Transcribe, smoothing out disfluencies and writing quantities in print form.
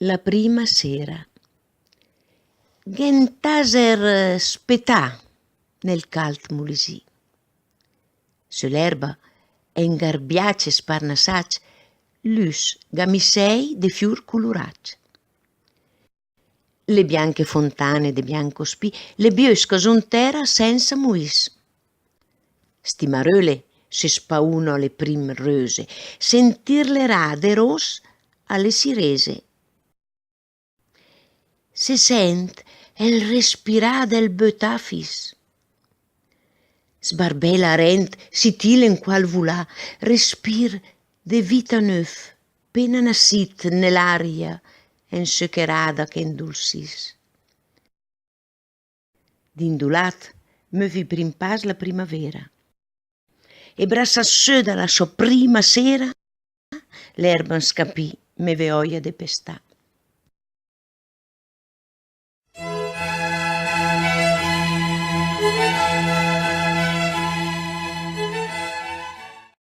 La prima sera. Gentaser spetà nel calt mulisi. Sull'erba, engarbiace sparnassac, lus gamissei de fiur colurac. Le bianche fontane de bianco spì, le biosca son terra senza muis. Sti maröle se spauno alle prim röse, sentir le rade ros alle sirese. Se sent el respirar del bötafis. Sbarbella rent, sitil en qual vulà, respir de vita neuf, pena nascit nell'aria ensucherada che indulsis. D'indulat me vi prim pas la primavera. E brassa söda la sua prima sera, l'erba scapì me veoia de pestà.